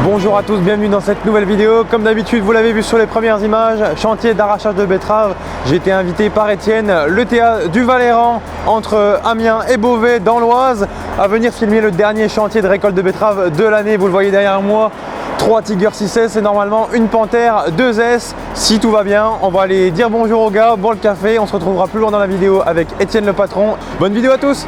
Bonjour à tous, bienvenue dans cette nouvelle vidéo. Comme d'habitude, vous l'avez vu sur les premières images, chantier d'arrachage de betteraves. J'ai été invité par Étienne, le TA du Valéran, entre Amiens et Beauvais dans l'Oise, à venir filmer le dernier chantier de récolte de betteraves de l'année. Vous le voyez derrière moi, 3 Tiger 6S et normalement une Panthère 2S. Si tout va bien, on va aller dire bonjour aux gars, boire le café. On se retrouvera plus loin dans la vidéo avec Étienne le patron. Bonne vidéo à tous!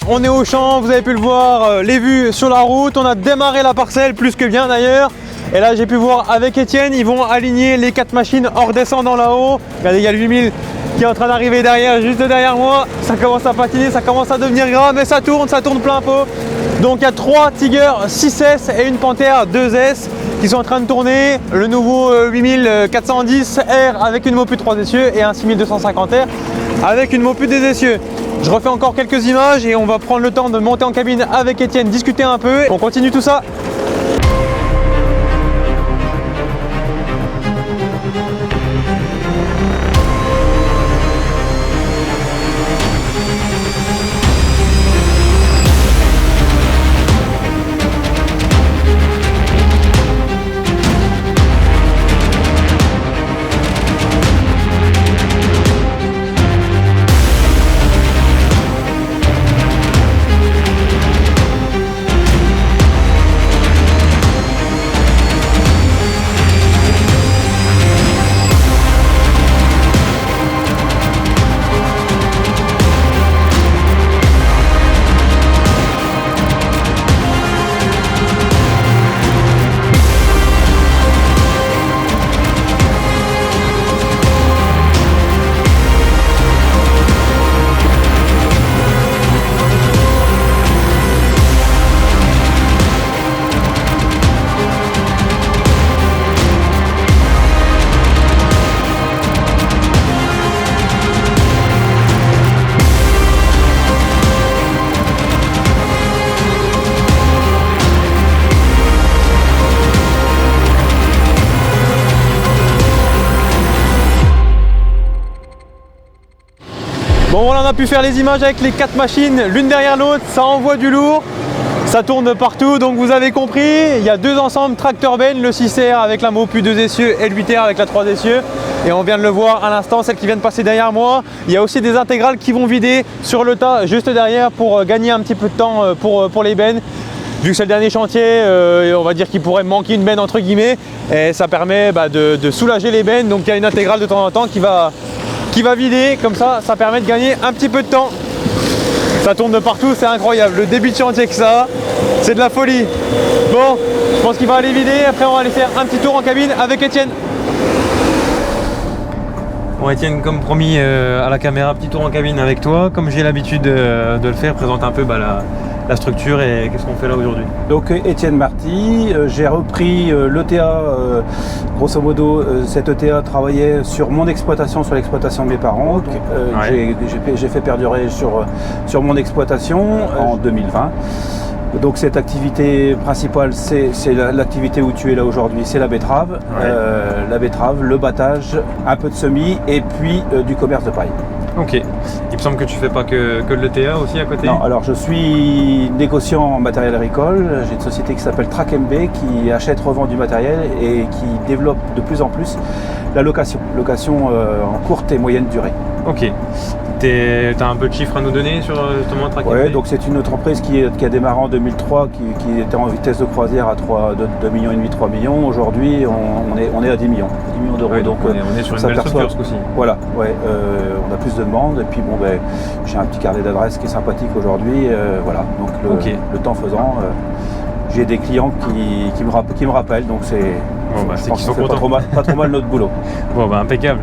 On est au champ, vous avez pu le voir, les vues sur la route. On a démarré la parcelle, plus que bien d'ailleurs. Et là, j'ai pu voir avec Étienne, ils vont aligner les 4 machines en redescendant là-haut. Regardez, il y a le 8000 qui est en train d'arriver derrière, juste derrière moi. Ça commence à patiner, ça commence à devenir gras, mais ça tourne plein pot. Donc il y a 3 Tiger 6S et une Panthère 2S qui sont en train de tourner. Le nouveau 8410R avec une Mopu 3 essieux et un 6250R avec une Mopu des essieux. Je refais encore quelques images et on va prendre le temps de monter en cabine avec Étienne, discuter un peu. On continue tout ça. Bon voilà, on a pu faire les images avec les 4 machines l'une derrière l'autre, ça envoie du lourd, ça tourne partout, donc vous avez compris, il y a 2 ensembles tracteur benne, le 6R avec la Mopu 2 essieux et le 8R avec la 3 essieux. et on vient de le voir à l'instant, celle qui vient de passer derrière moi. Il y a aussi des intégrales qui vont vider sur le tas juste derrière pour gagner un petit peu de temps pour les bennes. Vu que c'est le dernier chantier, on va dire qu'il pourrait manquer une benne entre guillemets, et ça permet de soulager les bennes. Donc il y a une intégrale de temps en temps qui va vider, comme ça permet de gagner un petit peu de temps. Ça tourne de partout, c'est incroyable. Le début de chantier que ça, c'est de la folie. Bon, je pense qu'il va aller vider, après on va aller faire un petit tour en cabine avec Étienne. Bon Étienne, comme promis à la caméra, petit tour en cabine avec toi. Comme j'ai l'habitude de le faire, présente un peu la structure et qu'est-ce qu'on fait là aujourd'hui. Donc Étienne Marty, j'ai repris l'ETA, grosso modo cet ETA travaillait sur mon exploitation, sur l'exploitation de mes parents. J'ai fait perdurer sur mon exploitation en 2020. Donc cette activité principale, c'est l'activité où tu es là aujourd'hui, c'est la betterave. La betterave, le battage, un peu de semis et puis du commerce de paille. Ok. Il me semble que tu fais pas que de l'ETA aussi à côté. Non, alors je suis négociant en matériel agricole. J'ai une société qui s'appelle TrackMB qui achète, revend du matériel et qui développe de plus en plus la location en courte et moyenne durée. Ok. Tu as un peu de chiffres à nous donner sur justement TrackMB? Oui, donc c'est une entreprise qui a démarré en 2003, qui était en vitesse de croisière à 2,5 millions, 3 millions. Aujourd'hui, on est à 10 millions d'euros. Ouais, donc on est sur une belle structure ce coup-ci. Voilà, ouais, on a plus de demandes. Et puis bon, j'ai un petit carnet d'adresses qui est sympathique aujourd'hui. Voilà, donc le temps faisant, j'ai des clients qui me rappellent, donc c'est... Bon, je pense qu'on fait pas trop mal notre boulot. Bon, impeccable.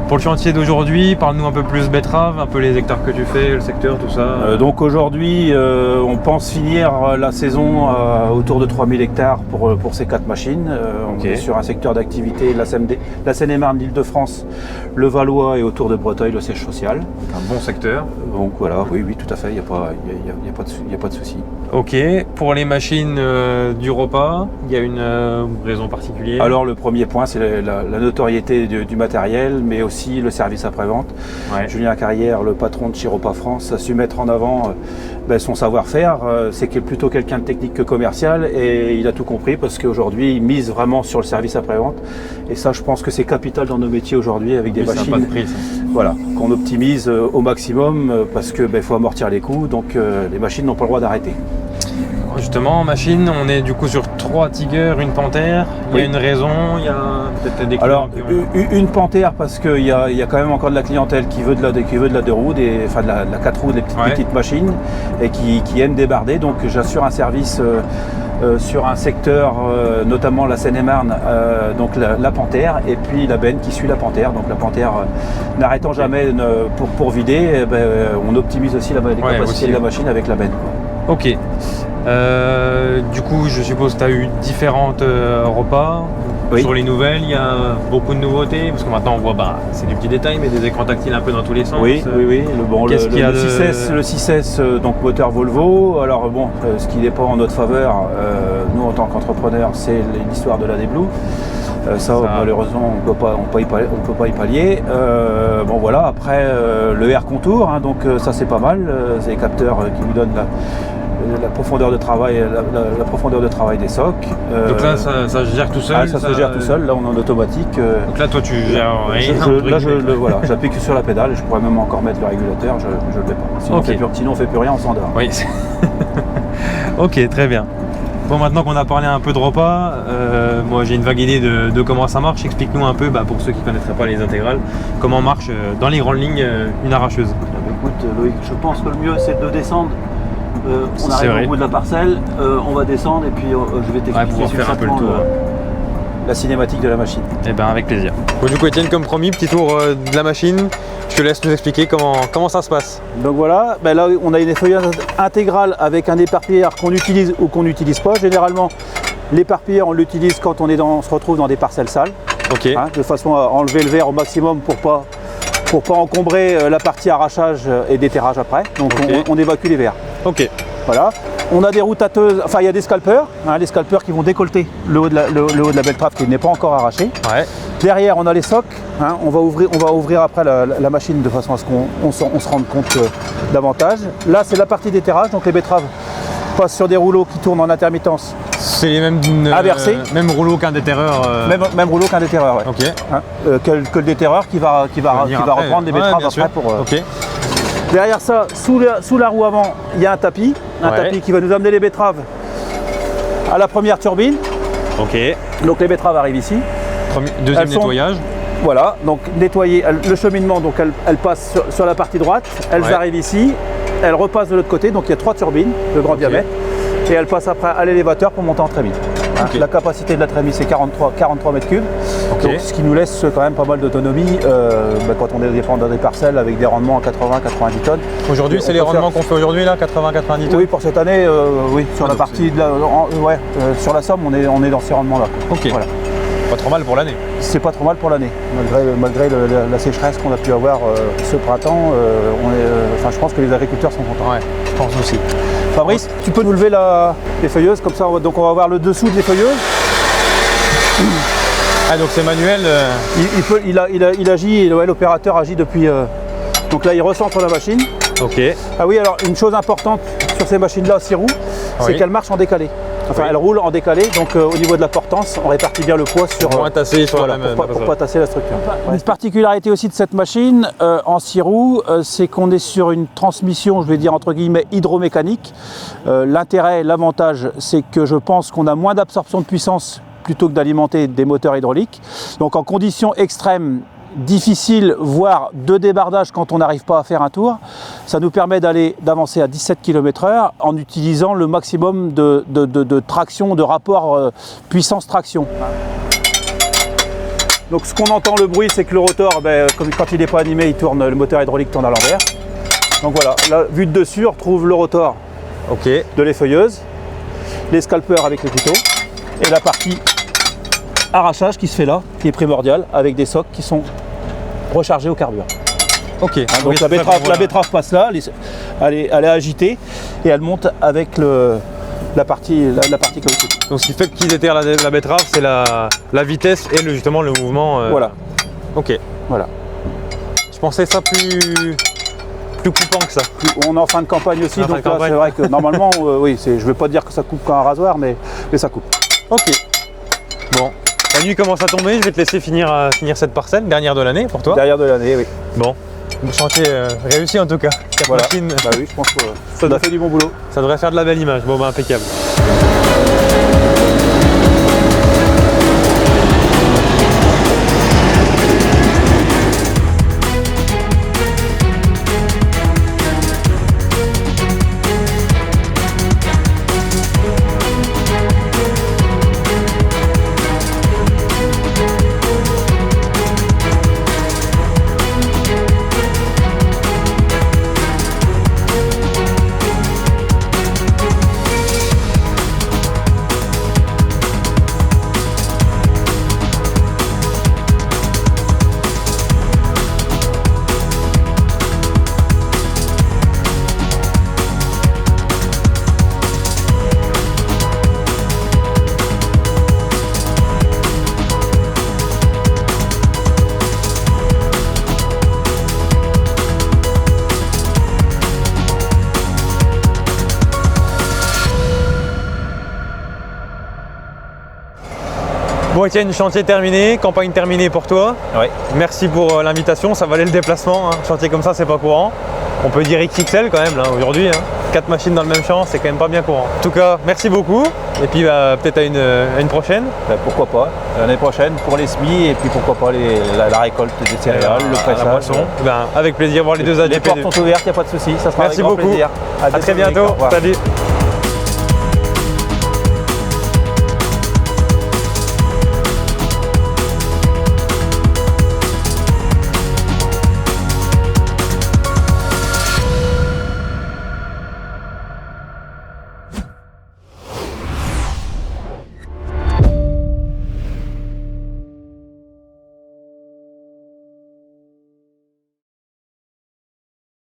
Pour le chantier d'aujourd'hui, parle-nous un peu plus betterave, un peu les hectares que tu fais, le secteur, tout ça. Donc aujourd'hui, on pense finir la saison autour de 3000 hectares pour ces 4 machines. On est sur un secteur d'activité, la Seine-et-Marne, l'Île-de-France, le Valois et autour de Breteuil, le siège social. Un bon secteur. Donc voilà, oui, tout à fait, il n'y a pas de souci. Ok, pour les machines du repas, il y a une raison particulière? Alors le premier point, c'est la notoriété du matériel, mais aussi le service après-vente. Ouais. Julien Carrière, le patron de chez Repas France, a su mettre en avant son savoir-faire. C'est plutôt quelqu'un de technique que commercial et il a tout compris parce qu'aujourd'hui, il mise vraiment sur le service après-vente. Et ça, je pense que c'est capital dans nos métiers aujourd'hui avec des machines. Ça n'a pas de prix, ça. Voilà, qu'on optimise au maximum parce que faut amortir les coûts, donc les machines n'ont pas le droit d'arrêter. Justement, en machine, on est du coup sur 3 Tiger, une Panthère. Il y a une raison, il y a peut-être des clients. Alors, une Panthère parce qu'il y a quand même encore de la clientèle qui veut de la 2 roues, de la 4 roues, des petites machines et qui aime débarder. Donc j'assure un service sur un secteur, notamment la Seine-et-Marne, donc la Panthère et puis la benne qui suit la Panthère. Donc la Panthère n'arrêtant jamais pour vider, on optimise aussi les capacités de la machine avec la benne. Ok. Du coup, je suppose que tu as eu différentes repas. Oui. Sur les nouvelles, il y a beaucoup de nouveautés, parce que maintenant on voit, c'est du petit détail, mais des écrans tactiles un peu dans tous les sens. Oui. Le 6S, donc moteur Volvo. Alors bon, ce qui n'est pas en notre faveur, nous en tant qu'entrepreneurs, c'est l'histoire de la D-Blue. Ça, malheureusement, on peut pas y pallier. Bon voilà, après le Air Contour, donc ça c'est pas mal. C'est les capteurs qui nous donnent la profondeur de travail, la profondeur de travail des socs. Donc là, ça se gère tout seul. Ça se gère tout seul. Là, on est en automatique. Donc là, toi, tu gères rien. Voilà, j'appuie que sur la pédale. Je pourrais même encore mettre le régulateur. Je le fais pas. Sinon, on fait plus rien. On s'endort. Oui. Ok, très bien. Bon, maintenant qu'on a parlé un peu de repas, moi j'ai une vague idée de comment ça marche. Explique-nous un peu, pour ceux qui ne connaîtraient pas les intégrales, comment marche dans les grandes lignes une arracheuse. Écoute Loïc, je pense que le mieux c'est de descendre. On arrive au bout de la parcelle, on va descendre et puis je vais t'expliquer faire un peu le tour. La cinématique de la machine. Eh bien avec plaisir. Bon, du coup Étienne, comme promis, petit tour de la machine. Je te laisse nous expliquer comment ça se passe. Donc voilà, là on a une effeuillage intégrale avec un éparpilleur qu'on utilise ou qu'on n'utilise pas. Généralement, l'éparpilleur on l'utilise quand on se retrouve dans des parcelles sales. Okay. De façon à enlever le verre au maximum pour pas encombrer la partie arrachage et déterrage après. Donc on évacue les verres. Ok. Voilà. On a des roues tâteuses, il y a des scalpers, les scalpers qui vont décolleter le haut de la betterave qui n'est pas encore arraché. Ouais. Derrière, on a les socs. On va ouvrir après la machine de façon à ce qu'on se rende compte davantage. Là, c'est la partie déterrage, donc les betteraves passe sur des rouleaux qui tournent en intermittence. C'est les mêmes inversés. Même rouleau qu'un déterreur. Même rouleau qu'un déterreur, ouais. Ok. Hein, que le déterreur qui va reprendre les betteraves après pour. Ok. Derrière ça, sous la roue avant, il y a un tapis qui va nous amener les betteraves à la première turbine. Ok. Donc les betteraves arrivent ici. Deuxième nettoyage. Voilà, donc nettoyer le cheminement, donc elles passent sur la partie droite, elles arrivent ici, elles repassent de l'autre côté, donc il y a 3 turbines de grand diamètre, et elles passent après à l'élévateur pour monter en trémie. La capacité de la trémie c'est 43 mètres cubes, donc ce qui nous laisse quand même pas mal d'autonomie quand on est dans des parcelles avec des rendements à 80-90 tonnes. Aujourd'hui c'est les rendements qu'on fait aujourd'hui là, 80-90 tonnes? Oui, pour cette année, oui, sur la partie de sur la Somme on est dans ces rendements là. Ok. Voilà. Pas trop mal pour l'année. C'est pas trop mal pour l'année, malgré la sécheresse qu'on a pu avoir ce printemps. Je pense que les agriculteurs sont contents. Ouais, je pense aussi. Fabrice, tu peux nous lever les feuilleuses, comme ça donc on va voir le dessous des feuilleuses. Ah donc c'est manuel. Il agit, l'opérateur agit depuis. Donc là il recentre la machine. Ok. Ah oui, alors une chose importante sur ces machines-là 6 roues, c'est qu'elles marchent en décalé. Enfin, elles roulent en décalé, donc au niveau de la portance, on répartit bien le poids sur. Pour pas tasser sur pour pas tasser la structure. Une particularité aussi de cette machine en 6 roues, c'est qu'on est sur une transmission, je vais dire entre guillemets, hydromécanique. L'intérêt, l'avantage, c'est que je pense qu'on a moins d'absorption de puissance plutôt que d'alimenter des moteurs hydrauliques. Donc en conditions extrêmes, difficile, voire de débardage quand on n'arrive pas à faire un tour. Ça nous permet d'avancer à 17 km/h en utilisant le maximum de traction, de rapport puissance-traction. Donc ce qu'on entend le bruit, c'est que le rotor, quand il n'est pas animé, le moteur hydraulique tourne à l'envers. Donc voilà, la vue de dessus, on retrouve le rotor de l'effeuilleuse, les scalpeurs avec le couteau et la partie arrachage qui se fait là, qui est primordial, avec des socs qui sont rechargés au carburant. Ok. Donc la betterave passe là, elle est agitée et elle monte avec la partie caoutchouc. Donc ce qui fait qu'ils déterrent la betterave, c'est la vitesse et justement le mouvement. Voilà. Ok. Voilà. Je pensais ça plus coupant que ça. On est en fin de campagne aussi, donc là c'est vrai que normalement, oui, je ne vais pas dire que ça coupe comme un rasoir, mais ça coupe. Ok. Bon. La nuit commence à tomber, je vais te laisser finir cette parcelle, dernière de l'année pour toi. Dernière de l'année, oui. Bon, chantier réussi en tout cas. 4 machines. Bah oui, je pense que ça a fait du bon boulot. Ça devrait faire de la belle image. Bon, impeccable. Bon Étienne, chantier terminé, campagne terminée pour toi. Oui. Merci pour l'invitation, ça valait le déplacement. Chantier comme ça, c'est pas courant. On peut dire XXL quand même là aujourd'hui. 4 machines dans le même champ, c'est quand même pas bien courant. En tout cas, merci beaucoup. Et puis peut-être à une prochaine. Pourquoi pas, l'année prochaine pour les semis et puis pourquoi pas la récolte des céréales, le pressage. La moisson. Avec plaisir, voir les deux ADP. Les portes sont ouvertes, il n'y a pas de souci, ça sera merci avec grand beaucoup. Plaisir. À très bientôt. Salut.